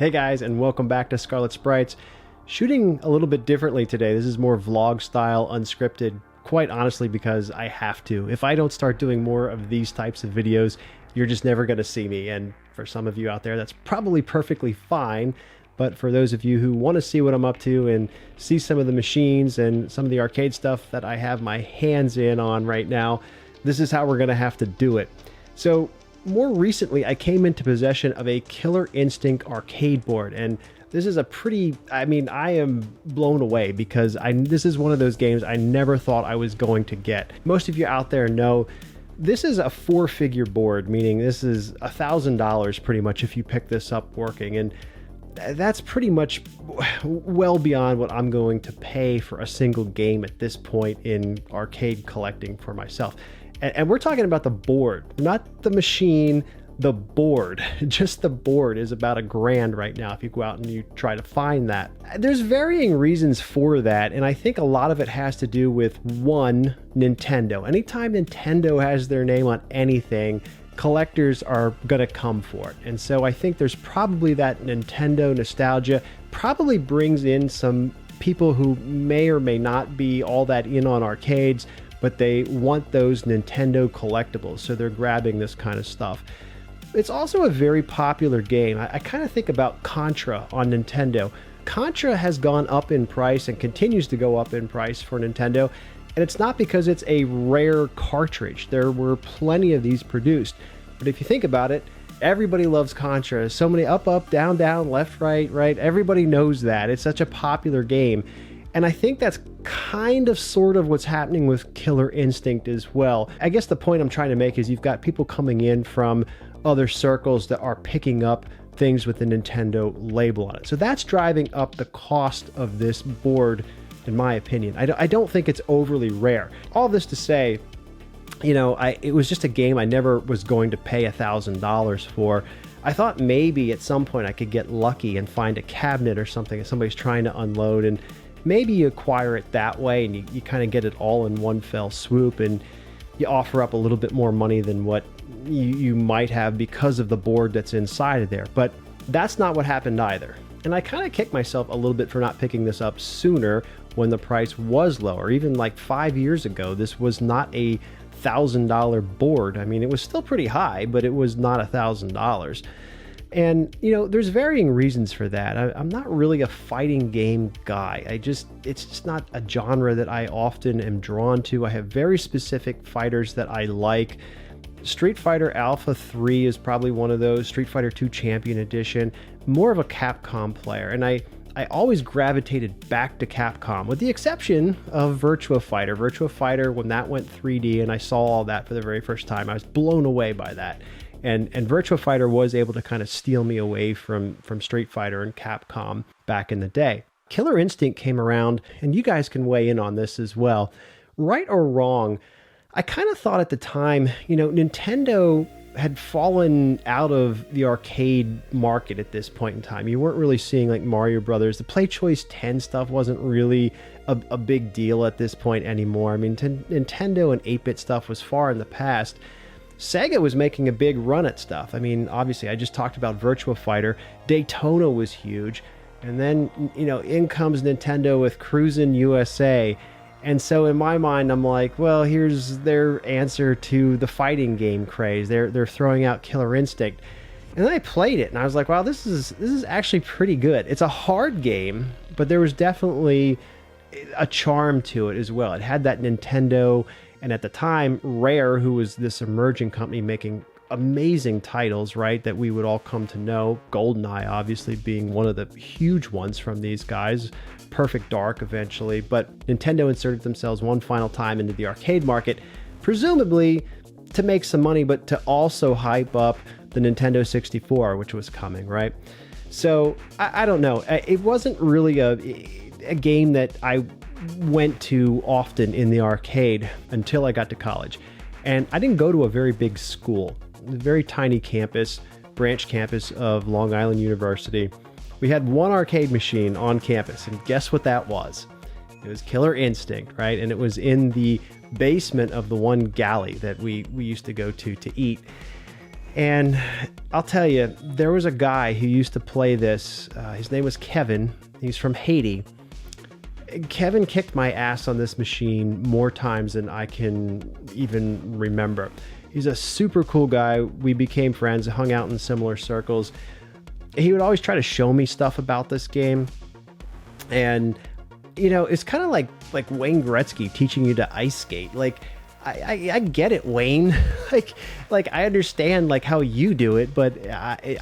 Hey guys, and welcome back to ScarletSprites. Shooting a little bit differently today. This is more vlog style, unscripted, quite honestly because I have to. If I don't start doing more of these types of videos, you're just never going to see me. And for some of you out there, that's probably perfectly fine. But for those of you who want to see what I'm up to and see some of the machines and some of the arcade stuff that I have my hands in on right now, this is how we're going to have to do it. So more recently, I came into possession of a Killer Instinct arcade board, and this is a pretty, I am blown away because this is one of those games I never thought I was going to get. Most of you out there know this is a four-figure board, meaning this is $1,000 pretty much if you pick this up working, and that's pretty much well beyond what I'm going to pay for a single game at this point in arcade collecting for myself. And we're talking about the board, not the machine, the board. Just the board is about $1,000 right now if you go out and you try to find that. There's varying reasons for that, and I think a lot of it has to do with, one, Nintendo. Anytime Nintendo has their name on anything, collectors are gonna come for it. And so I think there's probably that Nintendo nostalgia, probably brings in some people who may or may not be all that in on arcades, but they want those Nintendo collectibles, so they're grabbing this kind of stuff. It's also a very popular game. I kind of think about Contra on Nintendo. Contra has gone up in price and continues to go up in price for Nintendo, and it's not because it's a rare cartridge. There were plenty of these produced, but if you think about it, everybody loves Contra. So many up, down, down, left, right, right. Everybody knows that. It's such a popular game. And I think that's kind of sort of what's happening with Killer Instinct as well. I guess the point I'm trying to make is you've got people coming in from other circles that are picking up things with the Nintendo label on it. So that's driving up the cost of this board, in my opinion. I don't think it's overly rare. All this to say, you know, it was just a game I never was going to pay $1,000 for. I thought maybe at some point I could get lucky and find a cabinet or something that somebody's trying to unload, and maybe you acquire it that way and you kind of get it all in one fell swoop, and you offer up a little bit more money than what you might have because of the board that's inside of there. But that's not what happened either. And I kind of kick myself a little bit for not picking this up sooner when the price was lower. Even like 5 years ago, this was not a $1,000 board. I mean, it was still pretty high, but it was not $1,000. And, you know, there's varying reasons for that. I'm not really a fighting game guy. It's just not a genre that I often am drawn to. I have very specific fighters that I like. Street Fighter Alpha 3 is probably one of those. Street Fighter 2 Champion Edition. More of a Capcom player. And I always gravitated back to Capcom, with the exception of Virtua Fighter. Virtua Fighter, when that went 3D and I saw all that for the very first time, I was blown away by that. And Virtua Fighter was able to kind of steal me away from Street Fighter and Capcom back in the day. Killer Instinct came around, and you guys can weigh in on this as well. Right or wrong, I kind of thought at the time, you know, Nintendo had fallen out of the arcade market at this point in time. You weren't really seeing like Mario Brothers. The Play Choice 10 stuff wasn't really a big deal at this point anymore. I mean, Nintendo and 8-bit stuff was far in the past. Sega was making a big run at stuff. I mean, obviously, I just talked about Virtua Fighter. Daytona was huge. And then, you know, in comes Nintendo with Cruisin' USA. And so in my mind, I'm like, well, here's their answer to the fighting game craze. They're throwing out Killer Instinct. And then I played it, and I was like, wow, this is actually pretty good. It's a hard game, but there was definitely a charm to it as well. It had that Nintendo, and at the time, Rare, who was this emerging company making amazing titles, right, that we would all come to know. GoldenEye, obviously, being one of the huge ones from these guys. Perfect Dark, eventually. But Nintendo inserted themselves one final time into the arcade market, presumably to make some money, but to also hype up the Nintendo 64, which was coming, right? So, I don't know. It wasn't really a game that I went to often in the arcade until I got to college. And I didn't go to a very big school. A very tiny campus, branch campus of Long Island University. We had one arcade machine on campus, and guess what that was? It was Killer Instinct, right? And it was in the basement of the one galley that we used to go to eat. And I'll tell you, there was a guy who used to play this. His name was Kevin. He's from Haiti. Kevin kicked my ass on this machine more times than I can even remember. He's a super cool guy. We became friends, hung out in similar circles. He would always try to show me stuff about this game. And, you know, it's kind of like Wayne Gretzky teaching you to ice skate. Like, I get it, Wayne. like I understand like how you do it, but I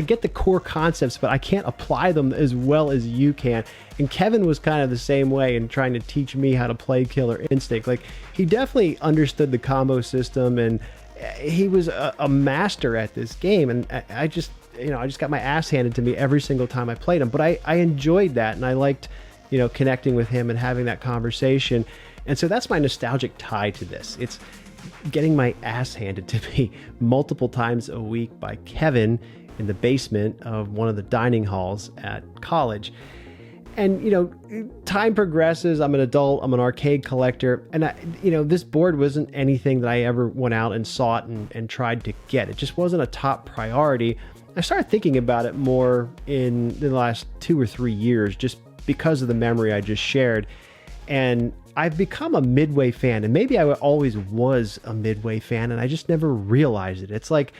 get the core concepts, but I can't apply them as well as you can. And Kevin was kind of the same way in trying to teach me how to play Killer Instinct. Like, he definitely understood the combo system, and he was a master at this game. And I just got my ass handed to me every single time I played him. But I enjoyed that, and I liked, you know, connecting with him and having that conversation. And so that's my nostalgic tie to this. It's getting my ass handed to me multiple times a week by Kevin in the basement of one of the dining halls at college. And, you know, time progresses. I'm an adult. I'm an arcade collector. And, this board wasn't anything that I ever went out and sought and tried to get. It just wasn't a top priority. I started thinking about it more in the last 2 or 3 years, just because of the memory I just shared. And I've become a Midway fan, and maybe I always was a Midway fan, and I just never realized it. It's like,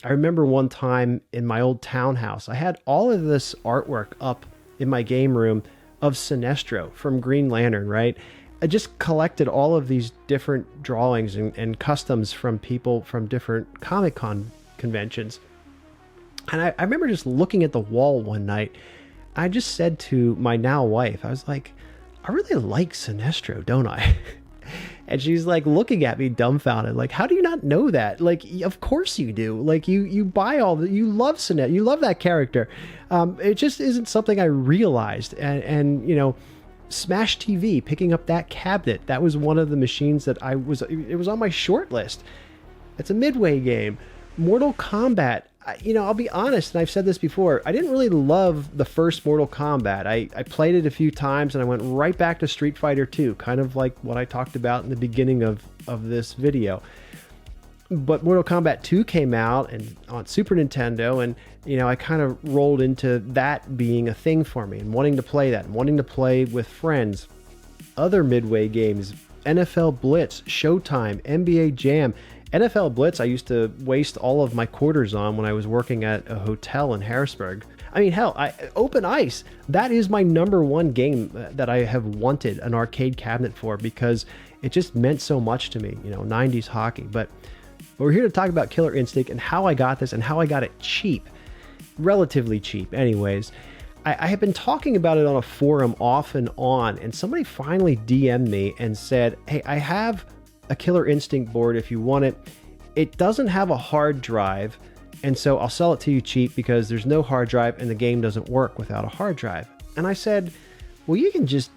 I remember one time in my old townhouse, I had all of this artwork up in my game room of Sinestro from Green Lantern, right? I just collected all of these different drawings and customs from people from different Comic-Con conventions. And I remember just looking at the wall one night. I just said to my now wife, I was like, I really like Sinestro, don't I? And she's like looking at me dumbfounded, like, how do you not know that? Like, of course you do. Like, you buy all the, you love Sinestro, you love that character. It just isn't something I realized. And you know, Smash TV, picking up that cabinet, that was one of the machines that it was on my short list. It's a Midway game. Mortal Kombat. I'll be honest, and I've said this before, I didn't really love the first Mortal Kombat. I played it a few times, and I went right back to Street Fighter 2, kind of like what I talked about in the beginning of this video. But Mortal Kombat 2 came out and on Super Nintendo, and I kind of rolled into that being a thing for me, and wanting to play that, and wanting to play with friends. Other Midway games, NFL Blitz, Showtime, NBA Jam. NFL Blitz, I used to waste all of my quarters on when I was working at a hotel in Harrisburg. I mean, hell, Open Ice, that is my #1 game that I have wanted an arcade cabinet for, because it just meant so much to me, 90s hockey. But we're here to talk about Killer Instinct and how I got this and how I got it cheap. Relatively cheap, anyways. I have been talking about it on a forum off and on, and somebody finally DM'd me and said, hey, I have a Killer Instinct board if you want it. It doesn't have a hard drive, and so I'll sell it to you cheap because there's no hard drive and the game doesn't work without a hard drive. And I said, well, you can just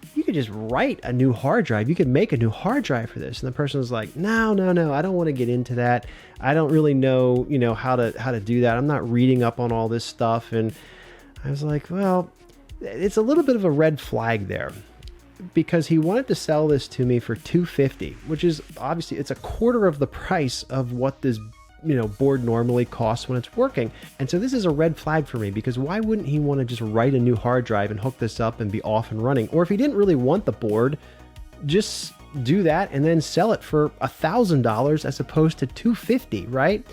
write a new hard drive. You can make a new hard drive for this. And the person was like, no, I don't want to get into that. I don't really know, how to do that. I'm not reading up on all this stuff. And I was like, well, it's a little bit of a red flag there, because he wanted to sell this to me for $250, which is obviously, it's a quarter of the price of what this board normally costs when it's working. And so this is a red flag for me, because why wouldn't he want to just write a new hard drive and hook this up and be off and running? Or if he didn't really want the board, just do that and then sell it for $1,000 as opposed to $250, right?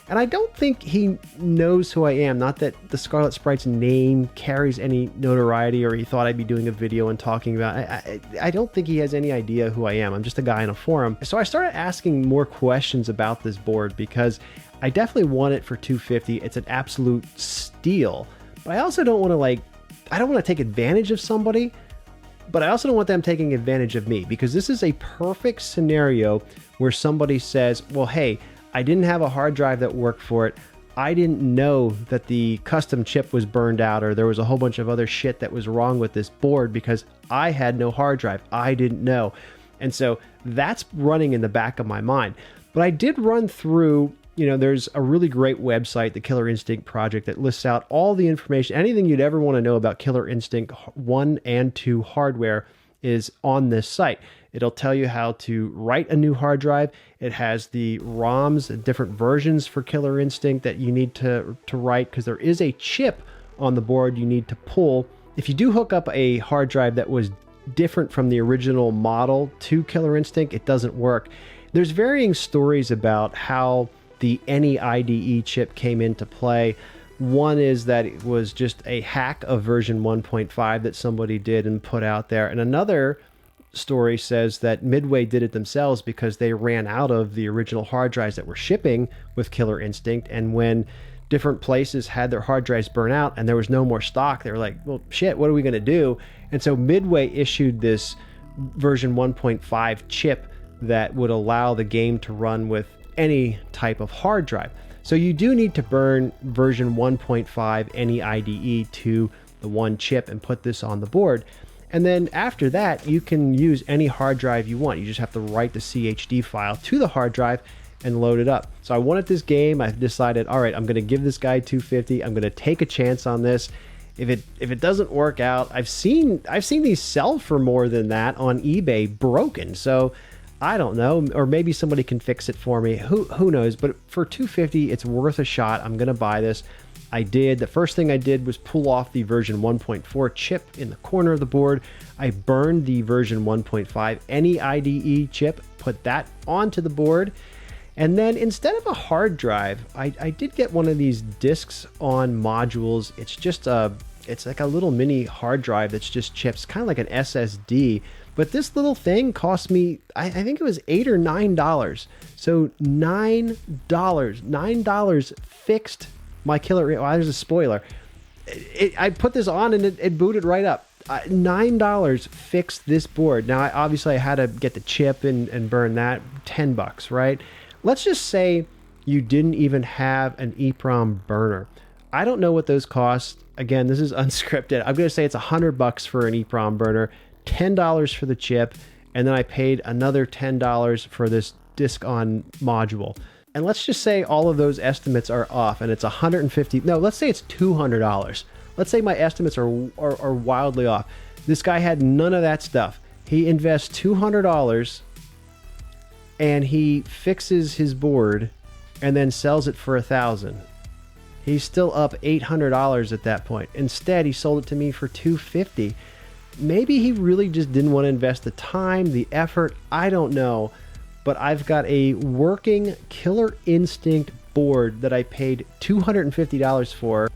And I don't think he knows who I am. Not that the ScarletSprites name carries any notoriety, or he thought I'd be doing a video and talking about it. I don't think he has any idea who I am. I'm just a guy in a forum. So I started asking more questions about this board, because I definitely want it for $250. It's an absolute steal. But I also don't want to I don't want to take advantage of somebody, but I also don't want them taking advantage of me, because this is a perfect scenario where somebody says, well, hey, I didn't have a hard drive that worked for it. I didn't know that the custom chip was burned out, or there was a whole bunch of other shit that was wrong with this board because I had no hard drive. I didn't know. And so that's running in the back of my mind. But I did run through, there's a really great website, the Killer Instinct Project, that lists out all the information, anything you'd ever want to know about Killer Instinct 1 and 2 hardware is on this site. It'll tell you how to write a new hard drive. It has the ROMs, different versions for Killer Instinct that you need to write, because there is a chip on the board you need to pull. If you do hook up a hard drive that was different from the original model to Killer Instinct, it doesn't work. There's varying stories about how the NEIDE chip came into play. One is that it was just a hack of version 1.5 that somebody did and put out there. And another story says that Midway did it themselves because they ran out of the original hard drives that were shipping with Killer Instinct. And when different places had their hard drives burn out and there was no more stock, they were like, well, shit, what are we going to do? And so Midway issued this version 1.5 chip that would allow the game to run with any type of hard drive. So you do need to burn version 1.5 NEIDE to the one chip and put this on the board. And then after that, you can use any hard drive you want. You just have to write the CHD file to the hard drive and load it up. So I wanted this game. I've decided, all right, I'm going to give this guy $250. I'm going to take a chance on this. If it doesn't work out, I've seen these sell for more than that on eBay broken. So I don't know, or maybe somebody can fix it for me. Who knows? But for $250, it's worth a shot. I'm going to buy this. I did. The first thing I did was pull off the version 1.4 chip in the corner of the board. I burned the version 1.5 NEIDE chip, put that onto the board. And then instead of a hard drive, I did get one of these discs on modules. It's just it's like a little mini hard drive that's just chips, kind of like an SSD. But this little thing cost me, I think it was $8 or $9. So $9 fixed my Killer. Oh, there's a spoiler. I put this on and it booted right up. $9 fixed this board. Now, obviously, I had to get the chip and burn that. $10, right? Let's just say you didn't even have an EEPROM burner. I don't know what those cost. Again, this is unscripted. I'm going to say it's $100 for an EEPROM burner, $10 for the chip, and then I paid another $10 for this disc on module. And let's just say all of those estimates are off and it's $150. No, let's say it's $200. Let's say my estimates are wildly off. This guy had none of that stuff. He invests $200 and he fixes his board and then sells it for $1,000. He's still up $800 at that point. Instead, he sold it to me for $250. Maybe he really just didn't want to invest the time, the effort. I don't know. But I've got a working Killer Instinct board that I paid $250 for.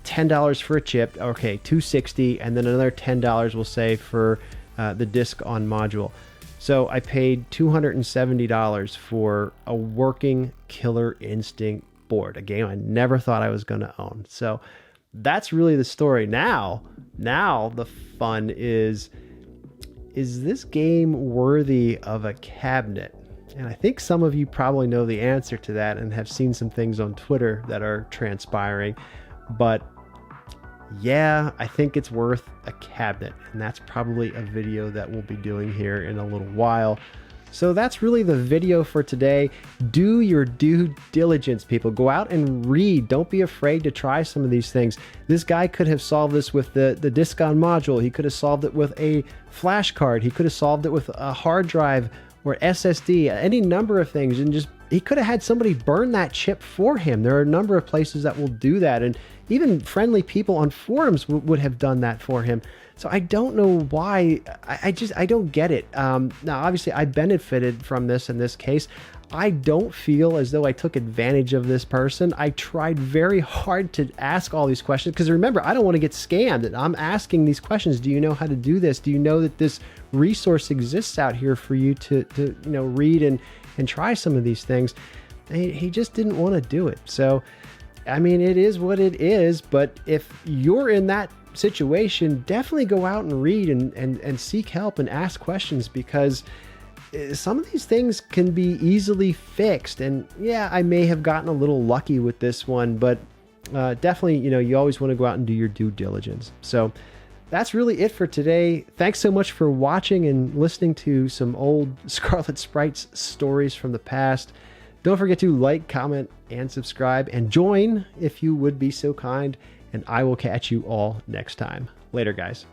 $10 for a chip. Okay, $260, and then another $10 we'll say for the disc on module. So I paid $270 for a working Killer Instinct board, a game I never thought I was going to own. So that's really the story. Now the fun is this game worthy of a cabinet? And I think some of you probably know the answer to that and have seen some things on Twitter that are transpiring. But yeah, I think it's worth a cabinet. And that's probably a video that we'll be doing here in a little while. So that's really the video for today. Do your due diligence, people. Go out and read. Don't be afraid to try some of these things. This guy could have solved this with the disc on module. He could have solved it with a flash card. He could have solved it with a hard drive or SSD, any number of things. And just he could have had somebody burn that chip for him. There are a number of places that will do that. And even friendly people on forums would have done that for him. So I don't know why. I don't get it. Now, obviously, I benefited from this in this case. I don't feel as though I took advantage of this person. I tried very hard to ask all these questions because remember, I don't want to get scammed. And I'm asking these questions. Do you know how to do this? Do you know that this resource exists out here for you to read and try some of these things? He just didn't want to do it. So, I mean, it is what it is. But if you're in that situation, definitely go out and read and seek help and ask questions, because some of these things can be easily fixed. And yeah, I may have gotten a little lucky with this one, but definitely, you always want to go out and do your due diligence. So that's really it for today. Thanks so much for watching and listening to some old ScarletSprites stories from the past. Don't forget to like, comment, and subscribe, and join if you would be so kind. And I will catch you all next time. Later, guys.